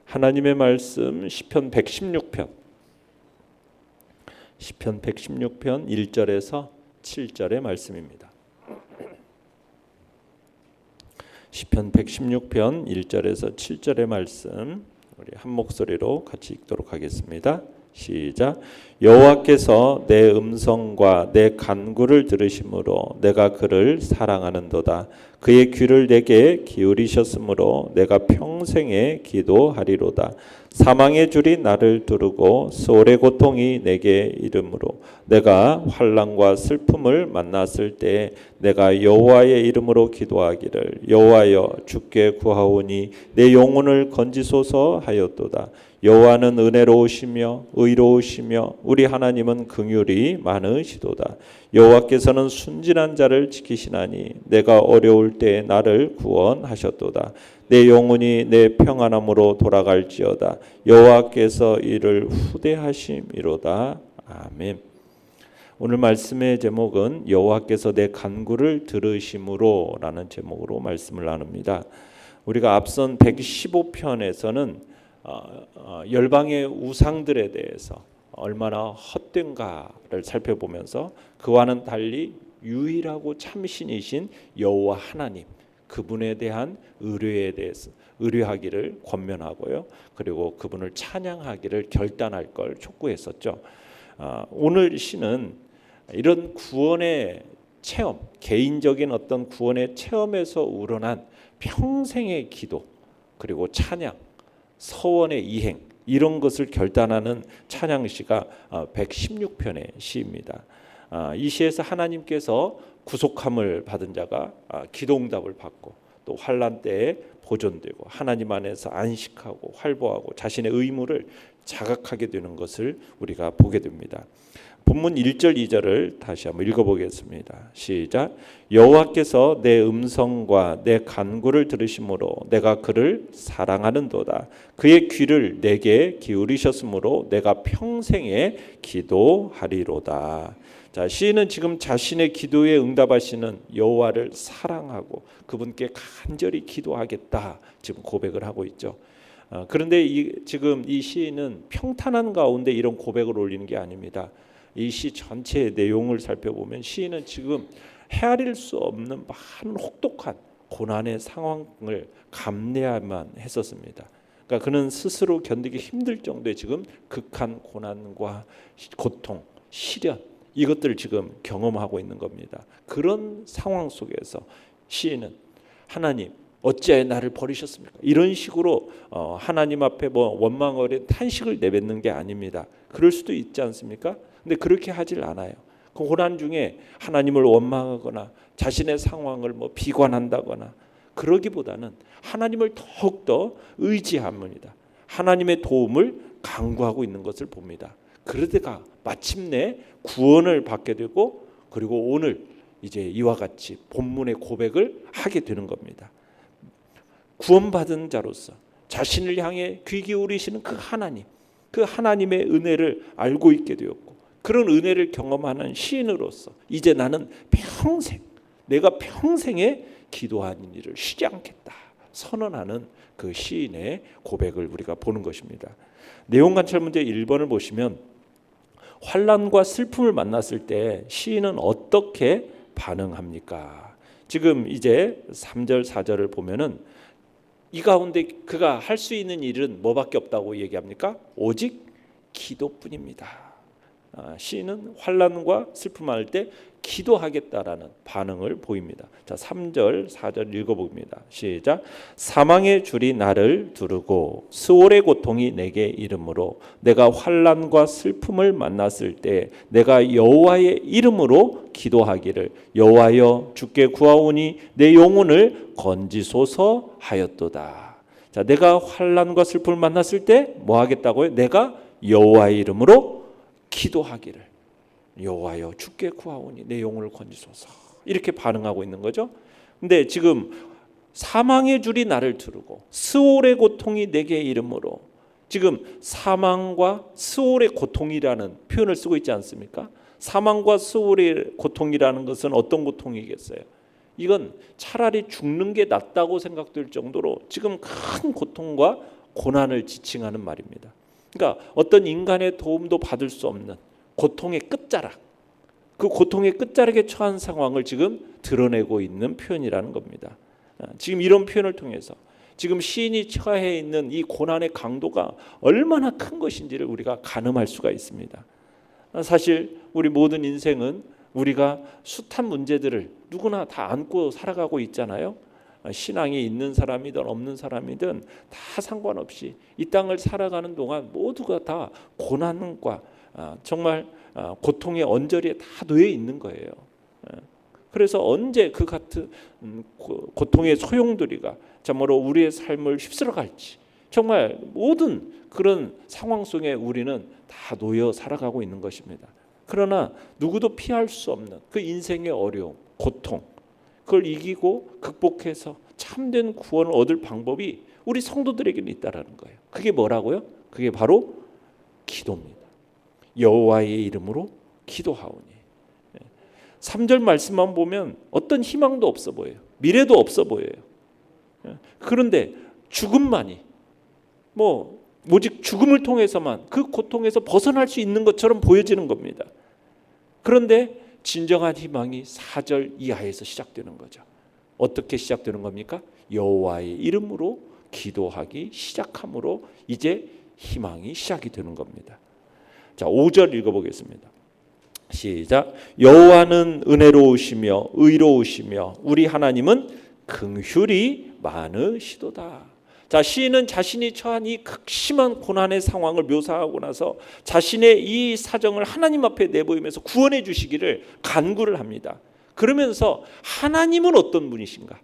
하나님의 말씀 시편 116편 1절에서 7절의 말씀입니다. 시편 116편 1절에서 7절의 말씀 우리 한 목소리로 같이 읽도록 하겠습니다. 시작. 여호와께서 내 음성과 내 간구를 들으심으로 내가 그를 사랑하는도다. 그의 귀를 내게 기울이셨으므로 내가 평생에 기도하리로다. 사망의 줄이 나를 두르고 수월의 고통이 내게 이름으로 내가 환난과 슬픔을 만났을 때 내가 여호와의 이름으로 기도하기를 여호와여 주께 구하오니 내 영혼을 건지소서 하였도다. 여호와는 은혜로우시며 의로우시며 우리 하나님은 긍휼이 많으시도다. 여호와께서는 순진한 자를 지키시나니 내가 어려울 때 나를 구원하셨도다. 내 영혼이 내 평안함으로 돌아갈지어다. 여호와께서 이를 후대하심이로다. 아멘. 오늘 말씀의 제목은 여호와께서 내 간구를 들으심으로 라는 제목으로 말씀을 나눕니다. 우리가 앞선 115편에서는 열방의 우상들에 대해서 얼마나 헛된가를 살펴보면서 그와는 달리 유일하고 참신이신 여호와 하나님 그분에 대한 의뢰에 대해서 의뢰하기를 권면하고요. 그리고 그분을 찬양하기를 결단할 걸 촉구했었죠. 오늘 시는 이런 구원의 체험, 개인적인 어떤 구원의 체험에서 우러난 평생의 기도 그리고 찬양 서원의 이행 이런 것을 결단하는 찬양시가 116편의 시입니다. 이 시에서 하나님께서 구속함을 받은 자가 기도응답을 받고 또 환난 때에 보존되고 하나님 안에서 안식하고 활보하고 자신의 의무를 자각하게 되는 것을 우리가 보게 됩니다. 본문 1절 2절을 다시 한번 읽어보겠습니다. 시작. 여호와께서 내 음성과 내 간구를 들으심으로 내가 그를 사랑하는도다. 그의 귀를 내게 기울이셨으므로 내가 평생에 기도하리로다. 자, 시인은 지금 자신의 기도에 응답하시는 여호와를 사랑하고 그분께 간절히 기도하겠다 지금 고백을 하고 있죠. 그런데 지금 이 시인은 평탄한 가운데 이런 고백을 올리는 게 아닙니다. 이 시 전체의 내용을 살펴보면 시인은 지금 헤아릴 수 없는 많은 혹독한 고난의 상황을 감내야만 했었습니다. 그러니까 그는 스스로 견디기 힘들 정도의 지금 극한 고난과 고통, 시련 이것들을 지금 경험하고 있는 겁니다. 그런 상황 속에서 시인은 하나님 어찌하여 나를 버리셨습니까? 이런 식으로 하나님 앞에 원망 어린 탄식을 내뱉는 게 아닙니다. 그럴 수도 있지 않습니까? 근데 그렇게 하질 않아요. 그 고난 중에 하나님을 원망하거나 자신의 상황을 비관한다거나 그러기보다는 하나님을 더욱더 의지합니다. 하나님의 도움을 간구하고 있는 것을 봅니다. 그러다가 마침내 구원을 받게 되고 그리고 오늘 이제 이와 같이 본문의 고백을 하게 되는 겁니다. 구원받은 자로서 자신을 향해 귀 기울이시는 그 하나님, 그 하나님의 은혜를 알고 있게 되었고 그런 은혜를 경험하는 시인으로서 이제 나는 내가 평생에 기도하는 일을 쉬지 않겠다 선언하는 그 시인의 고백을 우리가 보는 것입니다. 내용 관찰 문제 1번을 보시면 환난과 슬픔을 만났을 때 시인은 어떻게 반응합니까? 지금 이제 3절 4절을 보면은 이 가운데 그가 할 수 있는 일은 뭐밖에 없다고 얘기합니까? 오직 기도뿐입니다. 시인은 환난과 슬픔을 할 때 기도하겠다라는 반응을 보입니다. 자, 3절 4절 읽어봅니다. 시작. 사망의 줄이 나를 두르고 수월의 고통이 내게 이름으로 내가 환난과 슬픔을 만났을 때 내가 여호와의 이름으로 기도하기를 여호와여 주께 구하오니 내 영혼을 건지소서 하였도다. 자, 내가 환난과 슬픔을 만났을 때 뭐 하겠다고요? 내가 여호와의 이름으로 기도하기를 여호와여 주께 구하오니 내 영혼을 건지소서 이렇게 반응하고 있는 거죠. 근데 지금 사망의 줄이 나를 두르고 스올의 고통이 내게 이름으로 지금 사망과 스올의 고통이라는 표현을 쓰고 있지 않습니까? 사망과 스올의 고통이라는 것은 어떤 고통이겠어요? 이건 차라리 죽는 게 낫다고 생각될 정도로 지금 큰 고통과 고난을 지칭하는 말입니다. 그러니까 어떤 인간의 도움도 받을 수 없는 고통의 끝자락, 그 고통의 끝자락에 처한 상황을 지금 드러내고 있는 표현이라는 겁니다. 지금 이런 표현을 통해서 지금 시인이 처해 있는 이 고난의 강도가 얼마나 큰 것인지를 우리가 가늠할 수가 있습니다. 사실 우리 모든 인생은 우리가 숱한 문제들을 누구나 다 안고 살아가고 있잖아요. 신앙이 있는 사람이든 없는 사람이든 다 상관없이 이 땅을 살아가는 동안 모두가 다 고난과 정말 고통의 언저리에 다 놓여 있는 거예요. 그래서 언제 그 같은 고통의 소용돌이가 참으로 우리의 삶을 휩쓸어 갈지, 정말 모든 그런 상황 속에 우리는 다 놓여 살아가고 있는 것입니다. 그러나 누구도 피할 수 없는 그 인생의 어려움, 고통, 그걸 이기고 극복해서 참된 구원을 얻을 방법이 우리 성도들에게는 있다라는 거예요. 그게 뭐라고요? 그게 바로 기도입니다. 여호와의 이름으로 기도하오니. 3절 말씀만 보면 어떤 희망도 없어 보여요. 미래도 없어 보여요. 그런데 죽음만이 오직 죽음을 통해서만 그 고통에서 벗어날 수 있는 것처럼 보여지는 겁니다. 그런데 진정한 희망이 4절 이하에서 시작되는 거죠. 어떻게 시작되는 겁니까? 여호와의 이름으로 기도하기 시작함으로 이제 희망이 시작이 되는 겁니다. 자, 5절 읽어보겠습니다. 시작. 여호와는 은혜로우시며 의로우시며 우리 하나님은 긍휼이 많으시도다. 자, 시인은 자신이 처한 이 극심한 고난의 상황을 묘사하고 나서 자신의 이 사정을 하나님 앞에 내보이면서 구원해 주시기를 간구를 합니다. 그러면서 하나님은 어떤 분이신가?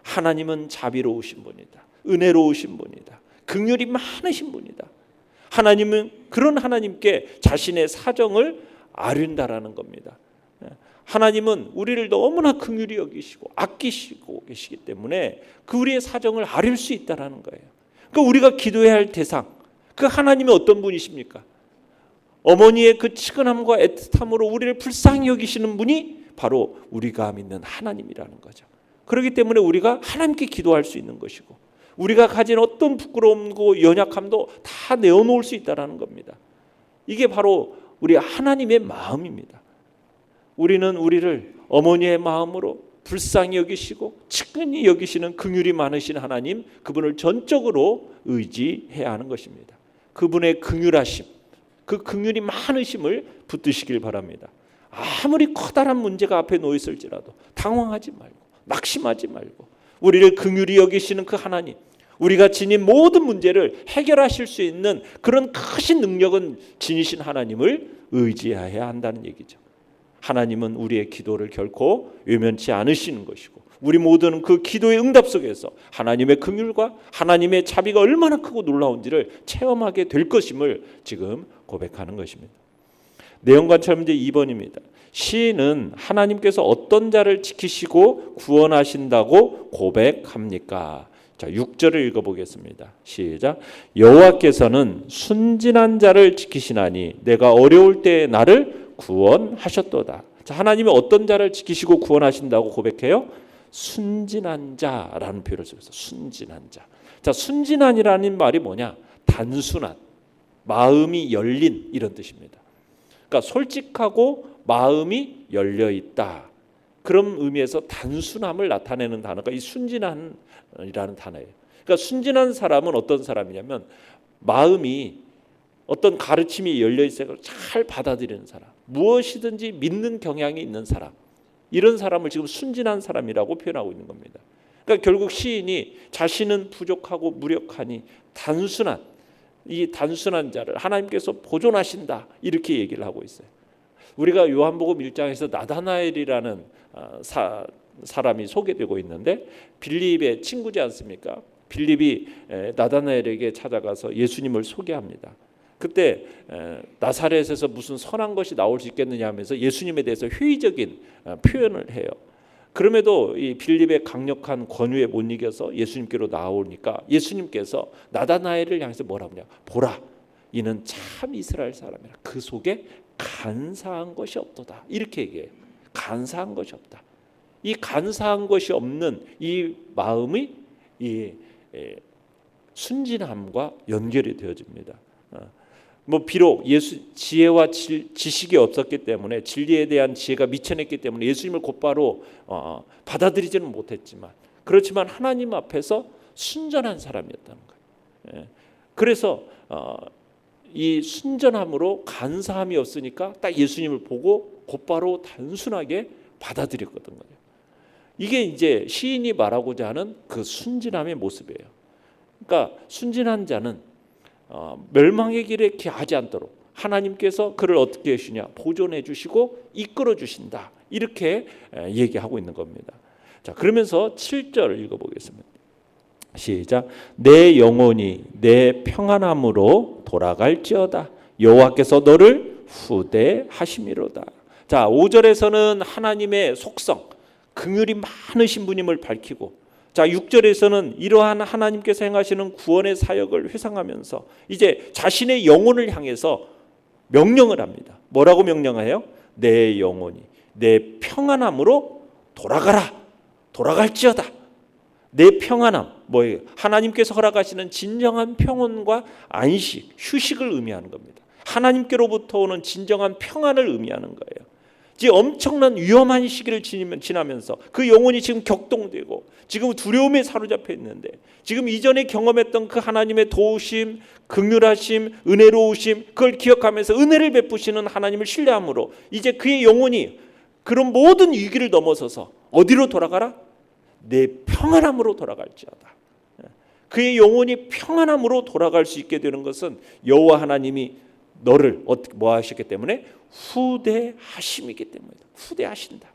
하나님은 자비로우신 분이다. 은혜로우신 분이다. 긍휼이 많으신 분이다. 하나님은 그런 하나님께 자신의 사정을 아뢰는다라는 겁니다. 하나님은 우리를 너무나 긍휼히 여기시고 아끼시고 계시기 때문에 그 우리의 사정을 아뢰 수 있다라는 거예요. 그러니까 우리가 기도해야 할 대상, 그 하나님은 어떤 분이십니까? 어머니의 그 치근함과 애틋함으로 우리를 불쌍히 여기시는 분이 바로 우리가 믿는 하나님이라는 거죠. 그렇기 때문에 우리가 하나님께 기도할 수 있는 것이고, 우리가 가진 어떤 부끄러움과 연약함도 다 내어놓을 수 있다라는 겁니다. 이게 바로 우리 하나님의 마음입니다. 우리는 우리를 어머니의 마음으로 불쌍히 여기시고 측은히 여기시는 긍휼이 많으신 하나님, 그분을 전적으로 의지해야 하는 것입니다. 그분의 긍휼하심, 그 긍휼이 많으심을 붙드시길 바랍니다. 아무리 커다란 문제가 앞에 놓여 있을지라도 당황하지 말고 낙심하지 말고 우리를 긍휼히 여기시는 그 하나님, 우리가 지닌 모든 문제를 해결하실 수 있는 그런 크신 능력은 지니신 하나님을 의지해야 한다는 얘기죠. 하나님은 우리의 기도를 결코 외면치 않으시는 것이고, 우리 모두는 그 기도의 응답 속에서 하나님의 긍휼과 하나님의 자비가 얼마나 크고 놀라운지를 체험하게 될 것임을 지금 고백하는 것입니다. 내용 관찰 문제 2번입니다. 시인은 하나님께서 어떤 자를 지키시고 구원하신다고 고백합니까? 자, 6절을 읽어보겠습니다. 시작. 여호와께서는 순진한 자를 지키시나니 내가 어려울 때에 나를 구원하셨도다. 자, 하나님이 어떤 자를 지키시고 구원하신다고 고백해요? 순진한 자라는 표현을 써서 순진한 자. 자, 순진한이라는 말이 뭐냐? 단순한, 마음이 열린 이런 뜻입니다. 그러니까 솔직하고 마음이 열려 있다. 그런 의미에서 단순함을 나타내는 단어가 이 순진한이라는 단어예요. 그러니까 순진한 사람은 어떤 사람이냐면 마음이 어떤 가르침이 열려 있어서 잘 받아들이는 사람, 무엇이든지 믿는 경향이 있는 사람, 이런 사람을 지금 순진한 사람이라고 표현하고 있는 겁니다. 그러니까 결국 시인이 자신은 부족하고 무력하니 단순한, 이 단순한 자를 하나님께서 보존하신다 이렇게 얘기를 하고 있어요. 우리가 요한복음 1장에서 나다나엘이라는 사람이 소개되고 있는데 빌립의 친구지 않습니까? 빌립이 나다나엘에게 찾아가서 예수님을 소개합니다. 그때 나사렛에서 무슨 선한 것이 나올 수 있겠느냐 하면서 예수님에 대해서 회의적인 표현을 해요. 그럼에도 이 빌립의 강력한 권유에 못 이겨서 예수님께로 나오니까 예수님께서 나다나엘을 향해서 뭐라고 하냐? 보라, 이는 참 이스라엘 사람이라. 그 속에 간사한 것이 없도다. 이렇게 얘기해요. 간사한 것이 없다. 이 간사한 것이 없는 이 마음이 이 순진함과 연결이 되어집니다. 뭐 비록 예수 지혜와 지식이 없었기 때문에 진리에 대한 지혜가 미천했기 때문에 예수님을 곧바로 받아들이지는 못했지만 그렇지만 하나님 앞에서 순전한 사람이었다는 거예요. 그래서 이 순전함으로 간사함이 없으니까 딱 예수님을 보고 곧바로 단순하게 받아들였거든요. 이게 이제 시인이 말하고자 하는 그 순진함의 모습이에요. 그러니까 순진한 자는 멸망의 길에 가지 않도록 하나님께서 그를 어떻게 해주시냐, 보존해 주시고 이끌어 주신다, 이렇게 얘기하고 있는 겁니다. 자, 그러면서 7절 읽어보겠습니다. 시작. 내 영혼이 내 평안함으로 돌아갈지어다. 여호와께서 너를 후대하심이로다. 자, 5절에서는 하나님의 속성, 긍휼이 많으신 분임을 밝히고, 자 6절에서는 이러한 하나님께서 행하시는 구원의 사역을 회상하면서 이제 자신의 영혼을 향해서 명령을 합니다. 뭐라고 명령해요? 내 영혼이 내 평안함으로 돌아가라. 돌아갈지어다. 내 평안함, 뭐예요? 하나님께서 허락하시는 진정한 평온과 안식, 휴식을 의미하는 겁니다. 하나님께로부터 오는 진정한 평안을 의미하는 거예요. 지금 엄청난 위험한 시기를 지나면서 그 영혼이 지금 격동되고 지금 두려움에 사로잡혀 있는데, 지금 이전에 경험했던 그 하나님의 도우심, 긍휼하심, 은혜로우심, 그걸 기억하면서 은혜를 베푸시는 하나님을 신뢰함으로 이제 그의 영혼이 그런 모든 위기를 넘어서서 어디로 돌아가라? 내 평안함으로 돌아갈지어다. 그의 영혼이 평안함으로 돌아갈 수 있게 되는 것은 여호와 하나님이 너를 어떻게 뭐 하셨기 때문에? 후대하심이기 때문이다. 후대하신다.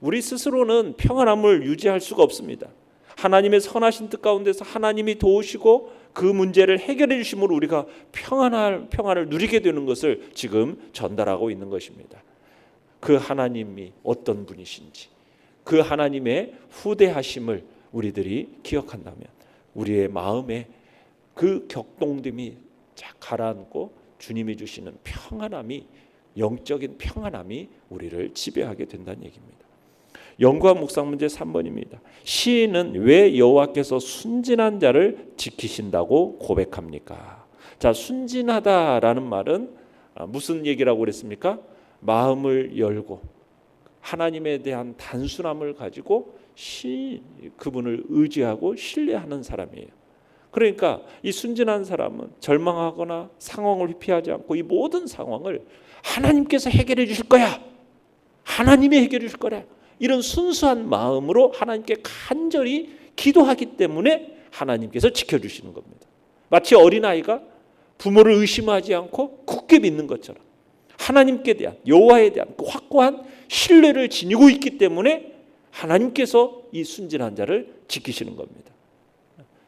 우리 스스로는 평안함을 유지할 수가 없습니다. 하나님의 선하신 뜻 가운데서 하나님이 도우시고 그 문제를 해결해 주심으로 우리가 평안을 누리게 되는 것을 지금 전달하고 있는 것입니다. 그 하나님이 어떤 분이신지, 그 하나님의 후대하심을 우리들이 기억한다면 우리의 마음에 그 격동됨이 가라앉고 주님이 주시는 평안함이, 영적인 평안함이 우리를 지배하게 된다는 얘기입니다. 연구와 묵상 문제 3번입니다. 시인은 왜 여호와께서 순진한 자를 지키신다고 고백합니까? 자, 순진하다라는 말은 무슨 얘기라고 그랬습니까? 마음을 열고 하나님에 대한 단순함을 가지고 그분을 의지하고 신뢰하는 사람이에요. 그러니까 이 순진한 사람은 절망하거나 상황을 회피하지 않고 이 모든 상황을 하나님께서 해결해 주실 거야, 하나님이 해결해 주실 거라, 이런 순수한 마음으로 하나님께 간절히 기도하기 때문에 하나님께서 지켜주시는 겁니다. 마치 어린아이가 부모를 의심하지 않고 굳게 믿는 것처럼 하나님께 대한, 여호와에 대한 그 확고한 신뢰를 지니고 있기 때문에 하나님께서 이 순진한 자를 지키시는 겁니다.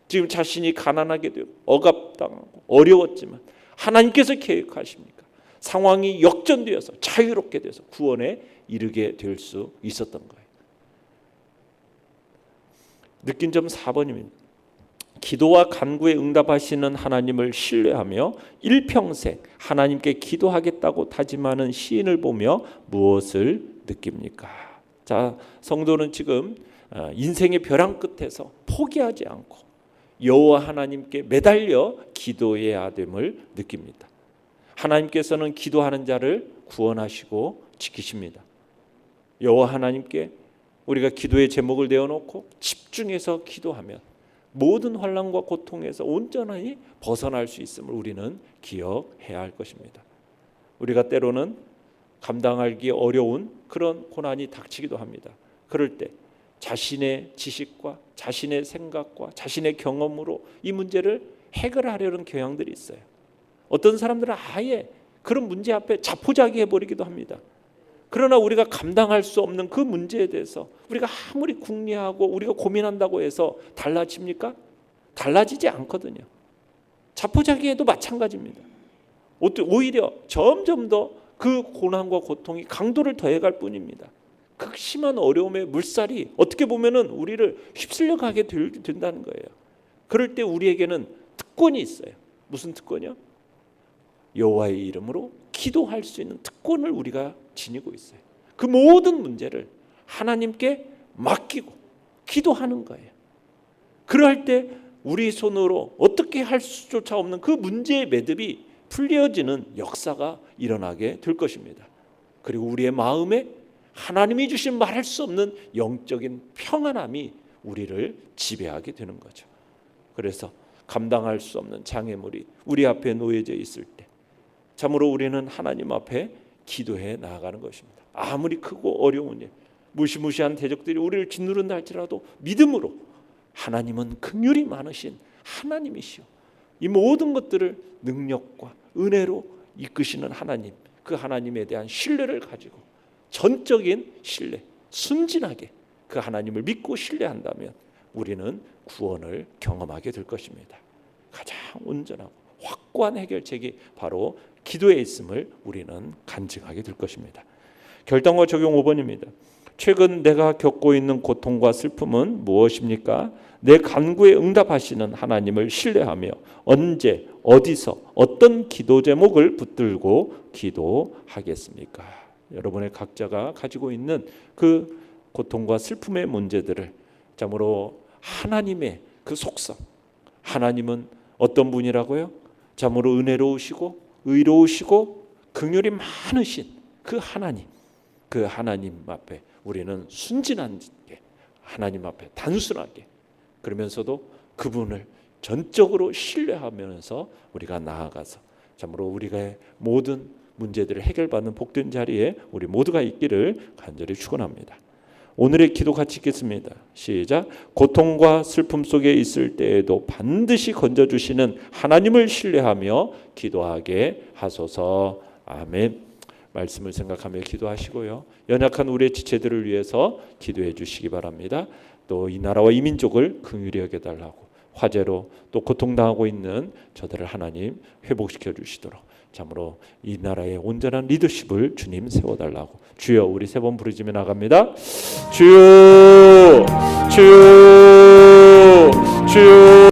지금 자신이 가난하게 되고 억압당하고 어려웠지만 하나님께서 계획하십니까? 상황이 역전되어서 자유롭게 돼서 구원에 이르게 될 수 있었던 거예요. 느낀 점 4번입니다. 기도와 간구에 응답하시는 하나님을 신뢰하며 일평생 하나님께 기도하겠다고 다짐하는 시인을 보며 무엇을 느낍니까? 자, 성도는 지금 인생의 벼랑 끝에서 포기하지 않고 여호와 하나님께 매달려 기도해야 됨을 느낍니다. 하나님께서는 기도하는 자를 구원하시고 지키십니다. 여호와 하나님께 우리가 기도의 제목을 내어놓고 집중해서 기도하면 모든 환난과 고통에서 온전히 벗어날 수 있음을 우리는 기억해야 할 것입니다. 우리가 때로는 감당하기 어려운 그런 고난이 닥치기도 합니다. 그럴 때 자신의 지식과 자신의 생각과 자신의 경험으로 이 문제를 해결하려는 경향들이 있어요. 어떤 사람들은 아예 그런 문제 앞에 자포자기해버리기도 합니다. 그러나 우리가 감당할 수 없는 그 문제에 대해서 우리가 아무리 궁리하고 우리가 고민한다고 해서 달라집니까? 달라지지 않거든요. 자포자기해도 마찬가지입니다. 오히려 점점 더 그 고난과 고통이 강도를 더해갈 뿐입니다. 극심한 어려움의 물살이 어떻게 보면은 우리를 휩쓸려 가게 된다는 거예요. 그럴 때 우리에게는 특권이 있어요. 무슨 특권이요? 여호와의 이름으로 기도할 수 있는 특권을 우리가 지니고 있어요. 그 모든 문제를 하나님께 맡기고 기도하는 거예요. 그럴 때 우리 손으로 어떻게 할 수조차 없는 그 문제의 매듭이 풀려지는 역사가 일어나게 될 것입니다. 그리고 우리의 마음에 하나님이 주신 말할 수 없는 영적인 평안함이 우리를 지배하게 되는 거죠. 그래서 감당할 수 없는 장애물이 우리 앞에 놓여져 있을 때 참으로 우리는 하나님 앞에 기도해 나아가는 것입니다. 아무리 크고 어려운 일, 무시무시한 대적들이 우리를 짓누른다 할지라도 믿음으로 하나님은 긍휼이 많으신 하나님이시오. 이 모든 것들을 능력과 은혜로 이끄시는 하나님, 그 하나님에 대한 신뢰를 가지고 전적인 신뢰, 순진하게 그 하나님을 믿고 신뢰한다면 우리는 구원을 경험하게 될 것입니다. 가장 온전하고 확고한 해결책이 바로 기도에 있음을 우리는 간증하게 될 것입니다. 결단과 적용 5번입니다. 최근 내가 겪고 있는 고통과 슬픔은 무엇입니까? 내 간구에 응답하시는 하나님을 신뢰하며 언제, 어디서, 어떤 기도 제목을 붙들고 기도하겠습니까? 여러분의 각자가 가지고 있는 그 고통과 슬픔의 문제들을 참으로 하나님의 그 속성, 하나님은 어떤 분이라고요? 참으로 은혜로우시고 의로우시고 긍휼이 많으신 그 하나님 앞에 우리는 순진하게 하나님 앞에 단순하게 그러면서도 그분을 전적으로 신뢰하면서 우리가 나아가서 참으로 우리가 모든 문제들을 해결받는 복된 자리에 우리 모두가 있기를 간절히 축원합니다. 오늘의 기도 같이 읽겠습니다. 시작. 고통과 슬픔 속에 있을 때에도 반드시 건져주시는 하나님을 신뢰하며 기도하게 하소서. 아멘. 말씀을 생각하며 기도하시고요. 연약한 우리의 지체들을 위해서 기도해 주시기 바랍니다. 또 이 나라와 이 민족을 긍휼히 여겨달라고 화재로 또 고통당하고 있는 저들을 하나님 회복시켜 주시도록 참으로 이 나라의 온전한 리더십을 주님 세워달라고 주여 우리 세 번 부르짖으며 나갑니다. 주여 주여